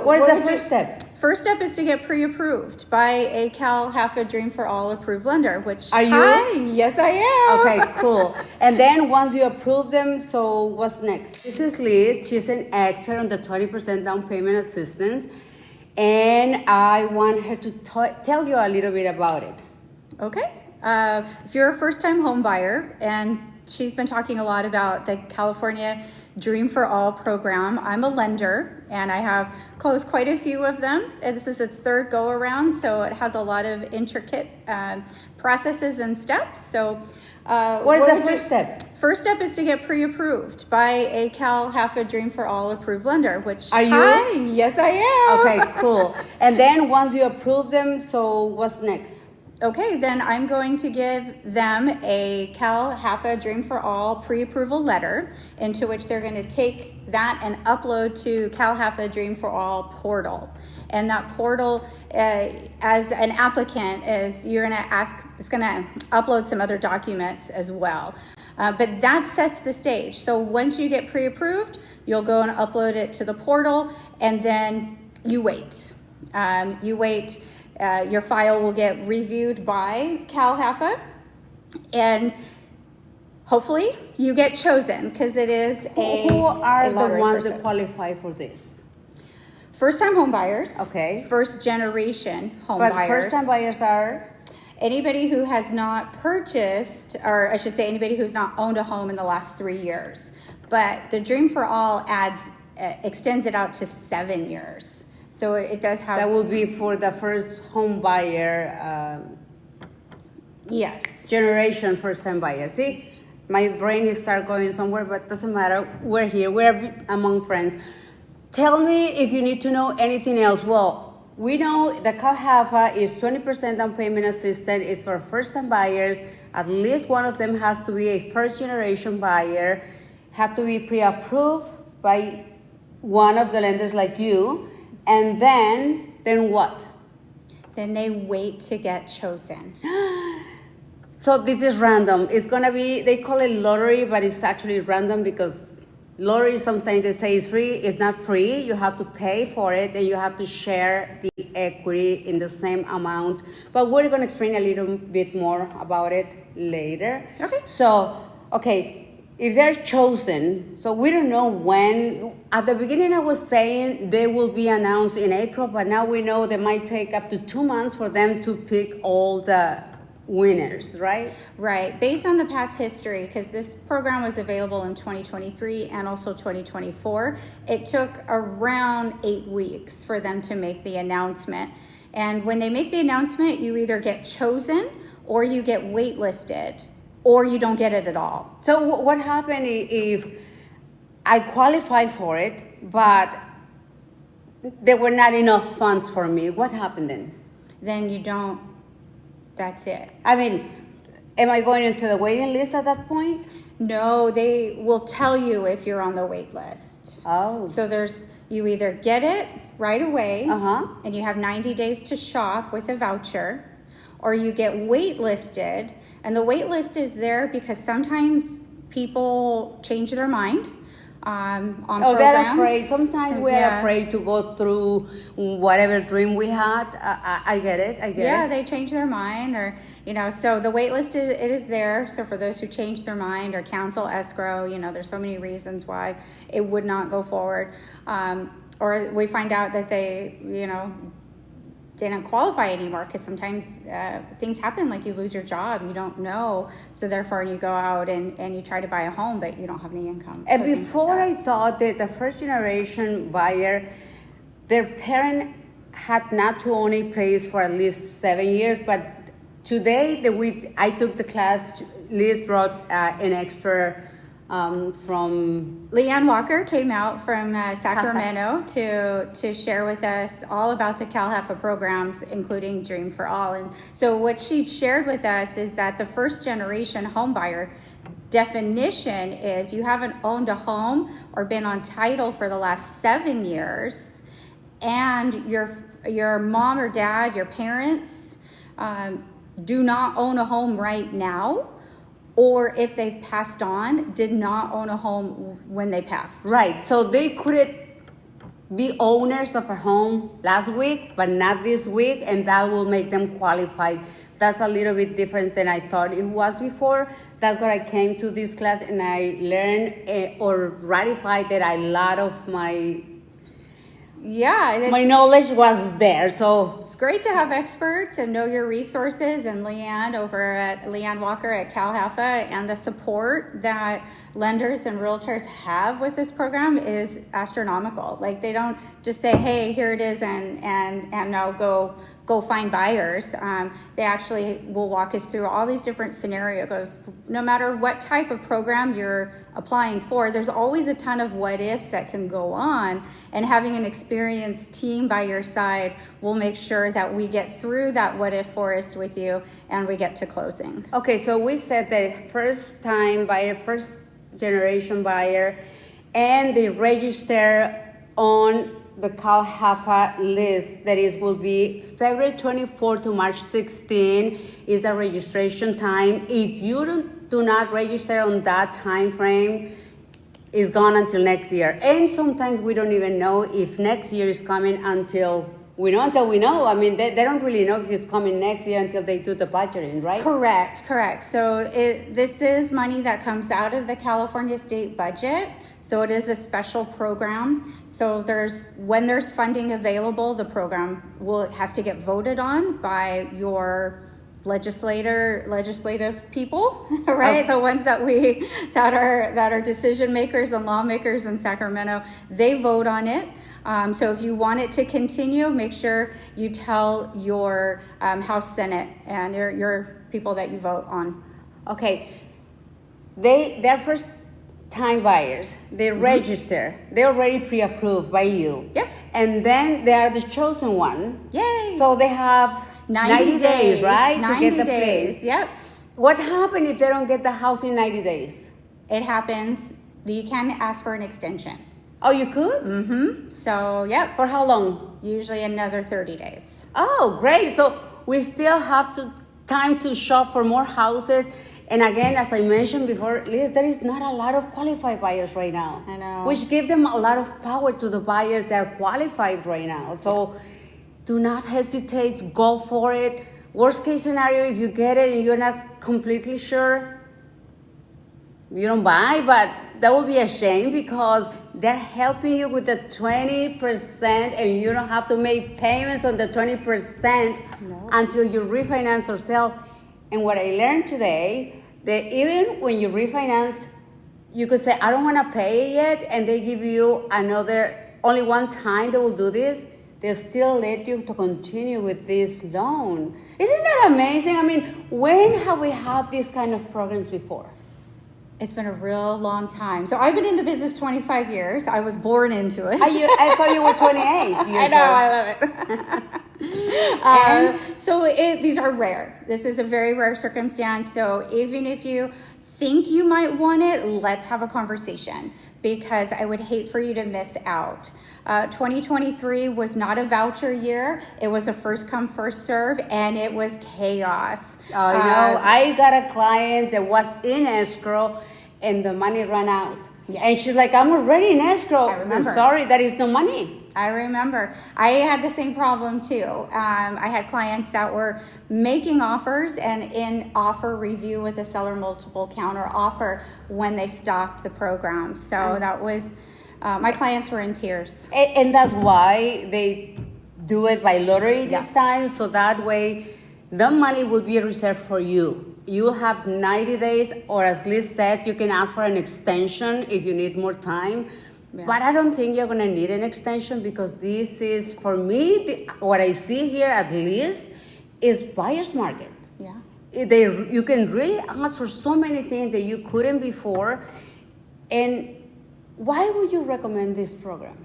what is the first step? First step is to get pre-approved by a CalHFA Dream for All approved lender, which... Are you? Hi, yes, I am. Okay, cool. And then once you approve them, so what's next? This is Liz. She's an expert on the 20% down payment assistance. And I want her to tell you a little bit about it. Okay. If you're a first-time home buyer, and she's been talking a lot about the California Dream for All program. I'm a lender, and I have closed quite a few of them. And this is its third go around, so it has a lot of intricate processes and steps. So what is the first step? First step is to get pre-approved by a CalHFA Dream for All approved lender, which... Are you? Hi, yes, I am. Okay, cool. And then once you approve them, so what's next? Okay, then I'm going to give them a CalHFA Dream for All pre-approval letter, into which they're going to take that and upload to CalHFA Dream for All portal. And that portal, as an applicant, you're going to ask, it's going to upload some other documents as well. But that sets the stage. So once you get pre-approved, you'll go and upload it to the portal, and then you wait. Your file will get reviewed by CalHFA, and hopefully you get chosen, because it is Who are the ones process that qualify for this? First-time home buyers. Okay. First-generation home But buyers. first-time buyers are? Anybody who has not purchased, or I should say anybody who's not owned a home in the last 3 years. But the Dream for All extends it out to 7 years. So it does have... That will be for the first home buyer, yes. generation first-time buyer. See, my brain is start going somewhere, but doesn't matter. We're here. We're among friends. Tell me if you need to know anything else. Well, we know the CalHFA is 20% down payment assistance. It's for first-time buyers. At least one of them has to be a first-generation buyer, have to be pre-approved by one of the lenders like you. And then what? Then they wait to get chosen. So this is random. It's gonna be, they call it lottery, but it's actually random, because lottery sometimes they say it's free. It's not free. You have to pay for it, and you have to share the equity in the same amount. But we're gonna explain a little bit more about it later. Okay. So, okay. If they're chosen, so we don't know when. At the beginning, I was saying they will be announced in April, but now we know they might take up to 2 months for them to pick all the winners, right? Right. Based on the past history, because this program was available in 2023 and also 2024, it took around 8 weeks for them to make the announcement. And when they make the announcement, you either get chosen or you get waitlisted, or you don't get it at all. So what happened if I qualify for it, but there were not enough funds for me? What happened then? Then you don't, that's it. I mean, am I going into the waiting list at that point? No, they will tell you if you're on the wait list. Oh. So you either get it right away, Uh-huh. and you have 90 days to shop with a voucher, or you get waitlisted. And the wait list is there because sometimes people change their mind on programs. They're afraid. Sometimes we're Yeah. afraid to go through whatever dream we had. I get it. Yeah, they change their mind, or so the wait list is there. So for those who change their mind or cancel escrow, there's so many reasons why it would not go forward. Or we find out that they, didn't qualify anymore, because sometimes things happen, like you lose your job, you don't know, so therefore you go out and you try to buy a home, but you don't have any income. And so before I thought that the first generation buyer, their parent had not to own a place for at least 7 years, but today I took the class, Liz brought an expert from... Leanne Walker came out from Sacramento to share with us all about the CalHFA programs, including Dream for All. And so what she shared with us is that the first generation home buyer definition is you haven't owned a home or been on title for the last 7 years, and your mom or dad, your parents, do not own a home right now, or if they've passed on, did not own a home when they passed. Right, so they couldn't be owners of a home last week, but not this week, and that will make them qualified. That's a little bit different than I thought it was before. That's what I came to this class, and I learned or ratified that a lot of my knowledge was there. So it's great to have experts and know your resources, and Leanne Walker at CalHFA, and the support that lenders and realtors have with this program is astronomical. Like, they don't just say, hey, here it is, and now go find buyers. They actually will walk us through all these different scenarios. No matter what type of program you're applying for, there's always a ton of what ifs that can go on, and having an experienced team by your side will make sure that we get through that what if forest with you and we get to closing. Okay, so we said that first time buyer, first generation buyer, and they register on the CalHFA list. That is, will be February 24 to March 16 is the registration time. If you do not register on that time frame, it's gone until next year. And sometimes we don't even know if next year is coming until we know. I mean, they don't really know if it's coming next year until they do the budgeting, right? Correct. So this is money that comes out of the California state budget. So it is a special program. So when there's funding available, the program has to get voted on by your legislative people, right? Okay. The ones that are decision makers and lawmakers in Sacramento, they vote on it. So if you want it to continue, make sure you tell your House Senate and your people that you vote on. Okay, they're first time buyers. They register. They're already pre-approved by you. Yep. And then they are the chosen one. Yay! So they have 90 days, right? 90 to get the days. place. Yep. What happens if they don't get the house in 90 days? It happens. You can ask for an extension. Oh, you could? Mm-hmm. So, yep. For how long? Usually another 30 days. Oh, great. So we still have time to shop for more houses. And again, as I mentioned before, Liz, there is not a lot of qualified buyers right now. I know. Which gives them a lot of power to the buyers that are qualified right now. So yes. Do not hesitate. Go for it. Worst case scenario, if you get it and you're not completely sure, you don't buy, but that will be a shame because they're helping you with the 20% and you don't have to make payments on the 20% until you refinance or sell. And what I learned today, that even when you refinance, you could say, I don't want to pay yet, and they give you only one time they will do this. They'll still let you to continue with this loan. Isn't that amazing? I mean, when have we had these kind of programs before? It's been a real long time. So I've been in the business 25 years. I was born into it. I thought you were 28 years I know, old. I love it. These are rare. This is a very rare circumstance. So even if you think you might want it, let's have a conversation because I would hate for you to miss out. 2023 was not a voucher year. It was a first come, first serve, and it was chaos. Oh, I got a client that was in escrow and the money ran out. Yes. And she's like, I'm already in escrow. I remember. I'm sorry, there is no money. I remember. I had the same problem too. I had clients that were making offers and in offer review with a seller multiple counter offer when they stopped the program. So that was, my clients were in tears. And that's why they do it by lottery this time. So that way the money will be reserved for you. You'll have 90 days, or as Liz said, you can ask for an extension if you need more time. Yeah. But I don't think you're going to need an extension because this is, for me, what I see here at least is buyer's market. Yeah. You can really ask for so many things that you couldn't before. And why would you recommend this program?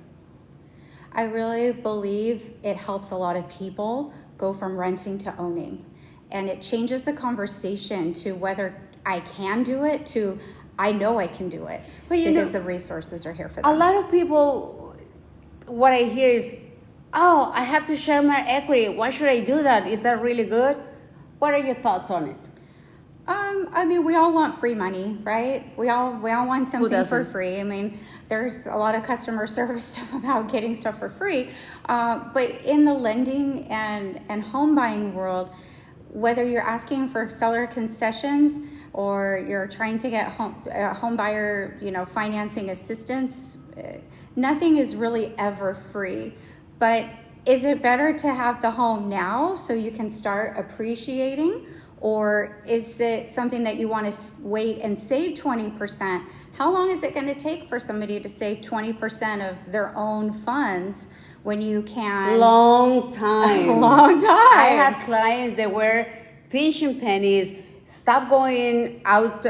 I really believe it helps a lot of people go from renting to owning. And it changes the conversation to whether I can do it to I know I can do it because the resources are here for them. A lot of people, what I hear is, oh, I have to share my equity. Why should I do that? Is that really good? What are your thoughts on it? I mean, we all want free money, right? We all want something for doesn't? free. I mean, there's a lot of customer service stuff about getting stuff for free, but in the lending and home buying world, whether you're asking for seller concessions or you're trying to get home buyer, financing assistance, nothing is really ever free. But is it better to have the home now so you can start appreciating? Or is it something that you want to wait and save 20%? How long is it going to take for somebody to save 20% of their own funds when you can? Long time. Long time. I had clients that were pinching pennies, stop going out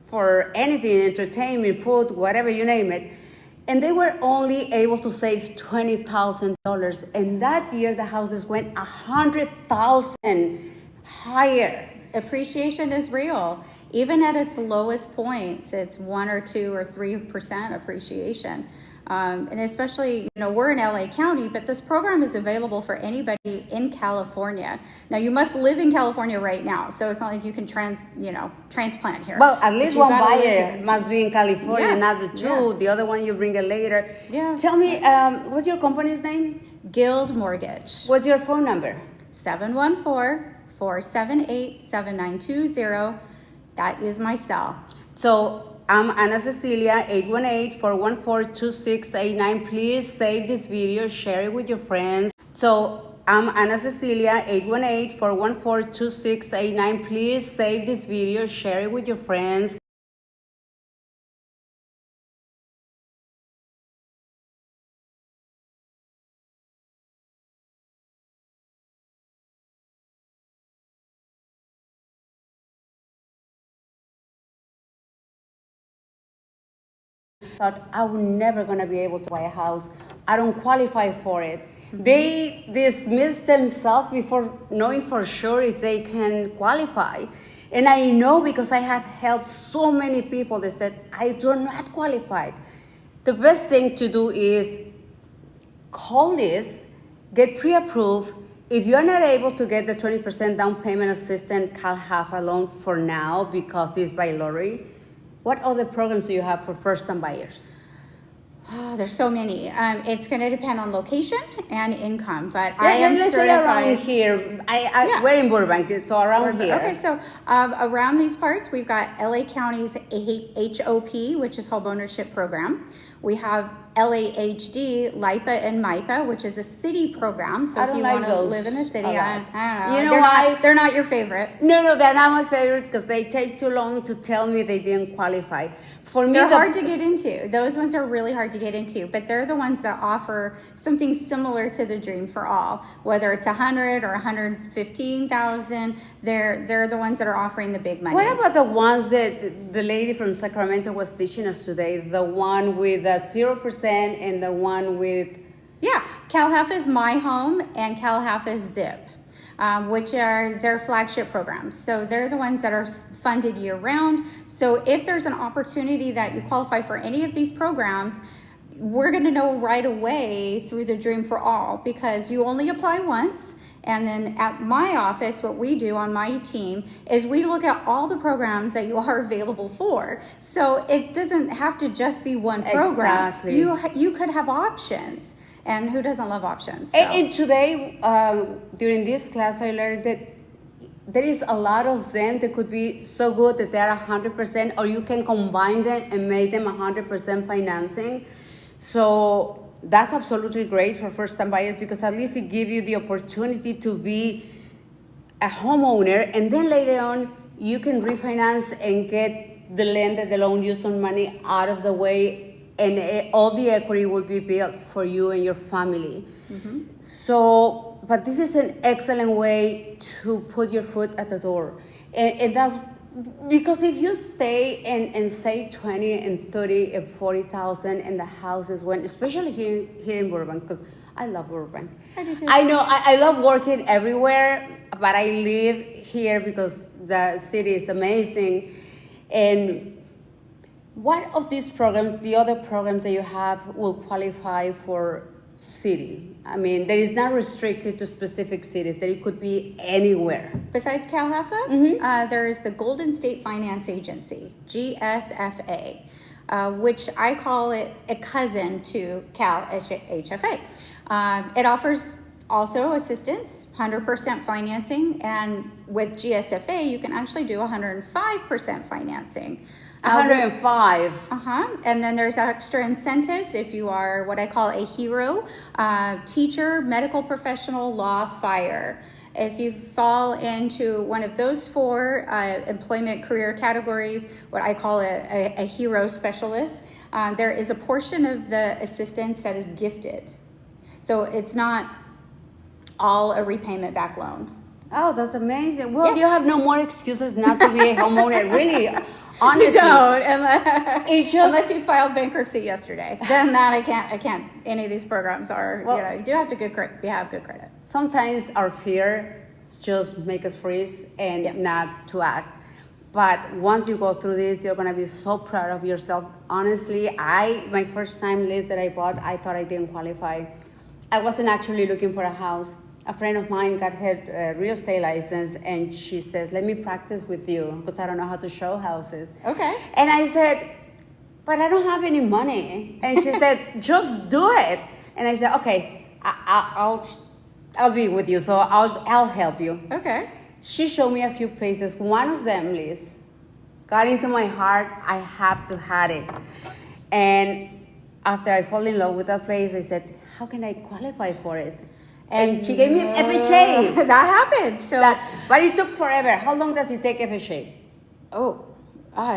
for anything, entertainment, food, whatever you name it. And they were only able to save $20,000. And that year the houses went $100,000 higher. Appreciation is real. Even at its lowest points, it's 1 or 2 or 3% appreciation. And especially, we're in LA County, but this program is available for anybody in California. Now, you must live in California right now, so it's not like you can transplant here. Well, at least one buyer must be in California, Yeah. not the two. Yeah. The other one you bring it later. Yeah. Tell me, what's your company's name? Guild Mortgage. What's your phone number? 714-478-7920. That is my cell. So I'm Ana Cecilia, 818-414-2689. Please save this video, share it with your friends. So I'm Ana Cecilia, 818-414-2689. Please save this video, share it with your friends. Thought I was never gonna be able to buy a house. I don't qualify for it. Mm-hmm. They dismiss themselves before knowing for sure if they can qualify. And I know because I have helped so many people that said, I do not qualify. The best thing to do is call this, get pre-approved. If you're not able to get the 20% down payment assistance, CalHFA loan for now because it's by lottery. What other programs do you have for first-time buyers? Oh, there's so many. It's going to depend on location and income, but I am let's certified. Say around here. We're in Burbank, so around here. Okay, so around these parts, we've got LA County's HOP, which is Home Ownership Program. We have LAHD, LIPA and MIPA, which is a city program. So if you want to live in a city, I don't know. You know why? They're not your favorite. No, they're not my favorite because they take too long to tell me they didn't qualify. For me, they're hard to get into. Those ones are really hard to get into, but they're the ones that offer something similar to the Dream for All. Whether it's 100 or 115,000, they're the ones that are offering the big money. What about the ones that the lady from Sacramento was teaching us today? The one with 0% and the one with... Yeah, CalHFA is My Home and CalHFA is Zip. Which are their flagship programs. So they're the ones that are funded year round. So if there's an opportunity that you qualify for any of these programs, we're gonna know right away through the Dream for All because you only apply once. And then at my office, what we do on my team is we look at all the programs that you are available for. So it doesn't have to just be one program. Exactly. You could have options. And who doesn't love options? So. And today, during this class, I learned that there is a lot of them that could be so good that they're 100%, or you can combine them and make them 100% financing. So that's absolutely great for first-time buyers because at least it gives you the opportunity to be a homeowner, and then later on, you can refinance and get the lender, the loan, use some money out of the way, and all the equity will be built for you and your family. Mm-hmm. So, but this is an excellent way to put your foot at the door. And that's because if you stay and save 20 and 30 and 40,000 and the houses went, especially here in Burbank, because I love Burbank. I do too. I know, I love working everywhere, but I live here because the city is amazing. And what of these programs, the other programs that you have, will qualify for city. I mean, that is not restricted to specific cities, that it could be anywhere. Besides CalHFA, there is the Golden State Finance Agency, GSFA, which I call it a cousin to CalHFA. It offers also assistance, 100% financing, and with GSFA, you can actually do 105% financing. 105. And then there's extra incentives if you are what I call a hero, teacher, medical professional, law, fire. If you fall into one of those four employment career categories, what I call a hero specialist, there is a portion of the assistance that is gifted. So it's not all a repayment back loan. Oh, that's amazing. Well, Yes. you have no more excuses not to be a homeowner, really. Honestly. You don't, It's just- unless you filed bankruptcy yesterday. Then that I can't. Any of these programs are, Well- you do have to have good credit. Sometimes our fear just make us freeze and Yes. not to act. But once you go through this, you're gonna be so proud of yourself. Honestly, my first time list that I bought, I thought I didn't qualify. I wasn't actually looking for a house. A friend of mine got her real estate license, and she says, "Let me practice with you because I don't know how to show houses." Okay. And I said, "But I don't have any money." And she said, "Just do it." And I said, "Okay, I'll be with you, so I'll help you." Okay. She showed me a few places. One of them, Liz, got into my heart. I have to have it. And after I fall in love with that place, I said, "How can I qualify for it?" And she gave me FHA. That happens. So, But it took forever. How long does it take FHA?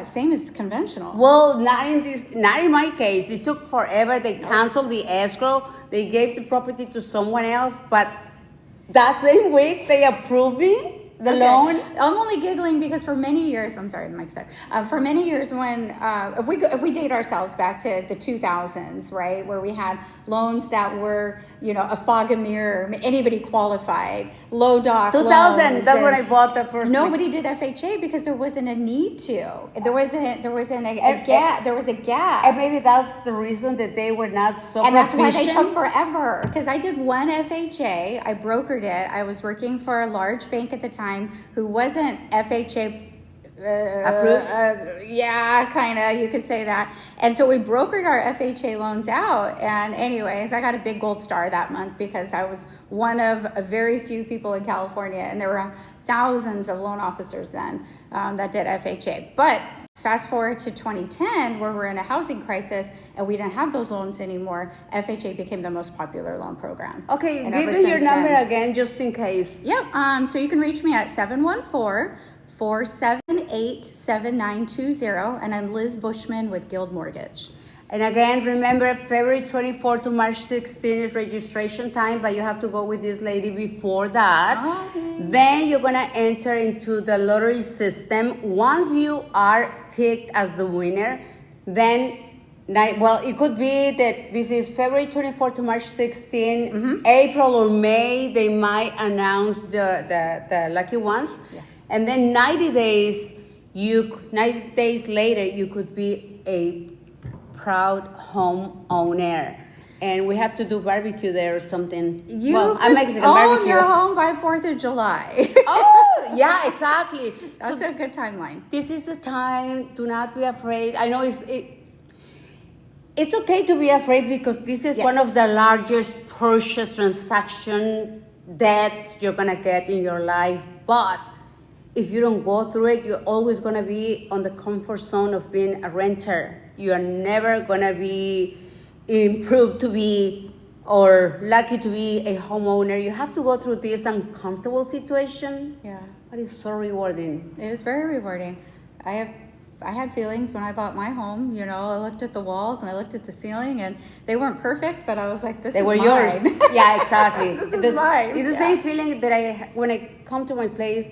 same as conventional. Well, not in my case. It took forever. They canceled the escrow. They gave the property to someone else, but that same week they approved me the loan. I'm only giggling because for many years, I'm sorry, the mic's there. For many years, when if we date ourselves back to the 2000s, right, where we had loans that were, a fog and mirror, anybody qualified, low doc 2000. loans, That's and when I bought the first. nobody did FHA because there wasn't a need to. There wasn't a gap. There was a gap. And maybe that's the reason that they were not so And that's why proficient. they took forever. Because I did one FHA, I brokered it. I was working for a large bank at the time who wasn't FHA approved. Yeah, kind of. You could say that. And so we brokered our FHA loans out. And anyways, I got a big gold star that month because I was one of a very few people in California, and there were thousands of loan officers then that did FHA. But fast forward to 2010, where we're in a housing crisis and we didn't have those loans anymore, FHA became the most popular loan program. Okay, And give ever me your since number then- again, just in case. Yep. So you can reach me at 714-478-7920, and I'm Liz Bushman with Guild Mortgage. And again, remember, February 24 to March 16 is registration time, but you have to go with this lady before that. Okay. Then you're gonna enter into the lottery system. Once you are picked as the winner, then, it could be that this is February 24 to March 16, April or May, they might announce the lucky ones. Yeah. And then 90 days later, you could be a proud homeowner, and we have to do barbecue there or something. I'm Mexican own barbecue. your home by 4th of July. Oh, yeah, exactly. That's So a good timeline. this is the time. Do not be afraid. I know it's okay to be afraid because this is one Yes. of the largest purchase transaction debts you're gonna get in your life. But if you don't go through it, you're always gonna be on the comfort zone of being a renter. You are never gonna be improved to be or lucky to be a homeowner. You have to go through this uncomfortable situation, Yeah. but it's so rewarding. It is very rewarding. I had feelings when I bought my home. I looked at the walls and I looked at the ceiling, and they weren't perfect, but I was like, this They is were mine. yours. Yeah, exactly. This is mine. It's the Yeah. same feeling that when I come to my place,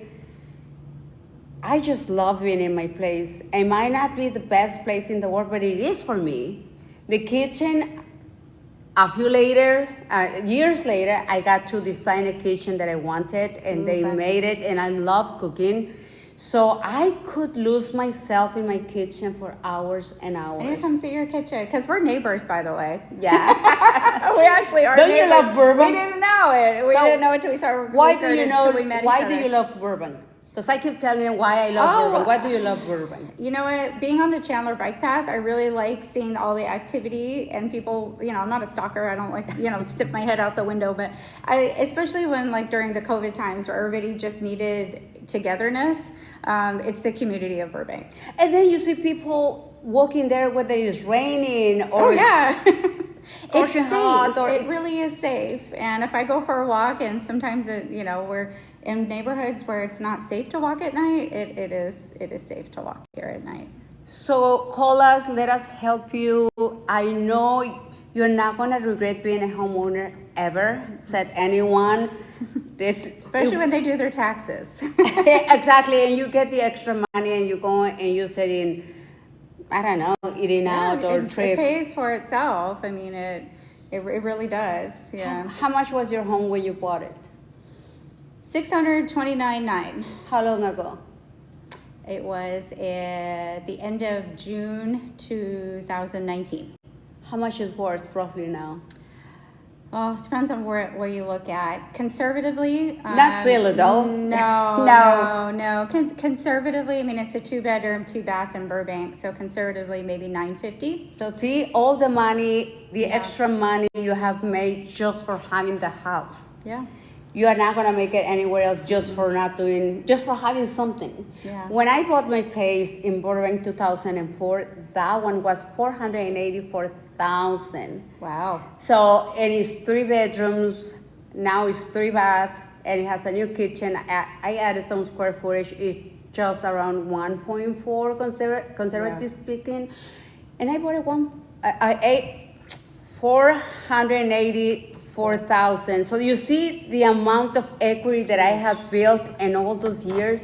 I just love being in my place. It might not be the best place in the world, but it is for me. The kitchen, years later, I got to design a kitchen that I wanted, and they made it, and I love cooking. So I could lose myself in my kitchen for hours and I need to hours. come see your kitchen because we're neighbors, by the way. Yeah. We actually are. Don't you neighbors. love bourbon? We didn't know it. We So, didn't know it until we started. Why do you know? Till we met Why each do other. you love bourbon? Because I keep telling them why I love bourbon. Why do you love bourbon? You know what? Being on the Chandler bike path, I really like seeing all the activity and people. You know, I'm not a stalker. I don't like stick my head out the window. But especially when like during the COVID times where everybody just needed togetherness, it's the community of Burbank. And then you see people walking there whether it's raining or It's scorching hot. safe. It really is safe. And if I go for a walk, and sometimes we're in neighborhoods where it's not safe to walk at night, it is safe to walk here at night. So call us, let us help you. I know you're not gonna regret being a homeowner ever, said anyone. Especially when they do their taxes. Exactly, and you get the extra money and you go and you set in, I don't know, eating out or trips. It pays for itself. I mean, it really does. Yeah. How much was your home when you bought it? $629,900. How long ago? It was at the end of June 2019. How much is worth roughly now? Oh, it depends on where you look at. Conservatively, Not silly though. No. Conservatively, I mean, it's a 2-bedroom, 2-bath in Burbank, so conservatively maybe $950. So see all the money, the extra money you have made just for having the house. Yeah. You are not gonna make it anywhere else just for having something. Yeah. When I bought my place in Burbank 2004, that one was $484,000. Wow. So, and it's 3 bedrooms, now it's 3 baths, and it has a new kitchen. I added some square footage, it's just around 1.4 conservative speaking. And I bought it $484,000. So you see the amount of equity that I have built in all those years.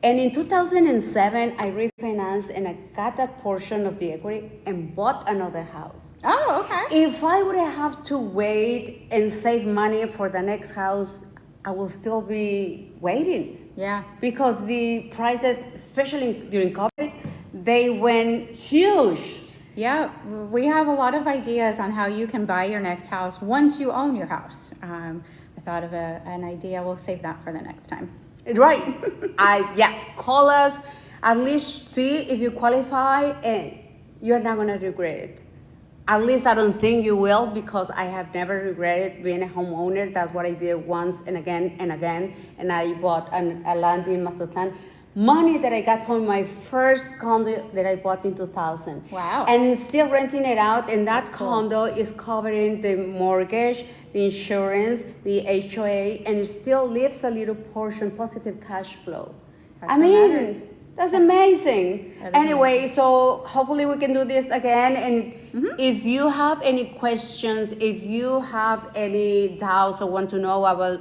And in 2007, I refinanced and I got that portion of the equity and bought another house. Oh, okay. If I would have to wait and save money for the next house, I will still be waiting. Yeah. Because the prices, especially during COVID, they went huge. Yeah, we have a lot of ideas on how you can buy your next house once you own your house. I thought of an idea. We'll save that for the next time. Right. Call us. At least see if you qualify and you're not going to regret it. At least I don't think you will, because I have never regretted being a homeowner. That's what I did once and again and again. And I bought a land in Mazatlan. Money that I got from my first condo that I bought in 2000. Wow. And still renting it out, and that condo is covering the mortgage, the insurance, the HOA, and it still leaves a little portion positive cash flow. That's what matters. That's amazing. That is Anyway, so hopefully we can do this again. And if you have any questions, if you have any doubts or want to know about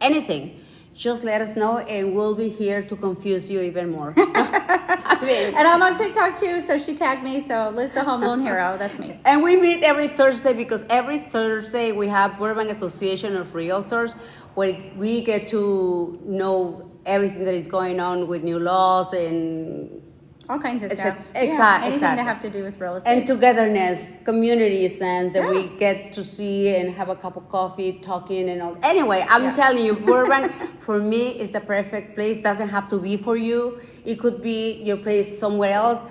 anything, just let us know and we'll be here to confuse you even more. And I'm on TikTok too, so she tagged me. So Liz the Home Loan Hero, that's me. And we meet every Thursday because every Thursday we have Burbank Association of Realtors where we get to know everything that is going on with new laws and All kinds of stuff. Anything that have to do with real estate. and togetherness, community sense that we get to see and have a cup of coffee, talking and all. Anyway, I'm telling you, Burbank for me is the perfect place. Doesn't have to be for you. It could be your place somewhere else.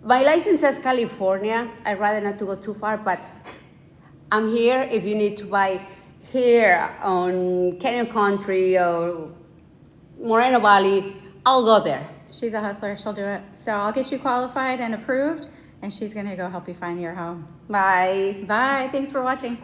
My license says California. I'd rather not to go too far, but I'm here if you need to buy here on Canyon Country or Moreno Valley. I'll go there. She's a hustler. She'll do it. So I'll get you qualified and approved, and she's going to go help you find your home. Bye. Bye. Thanks for watching.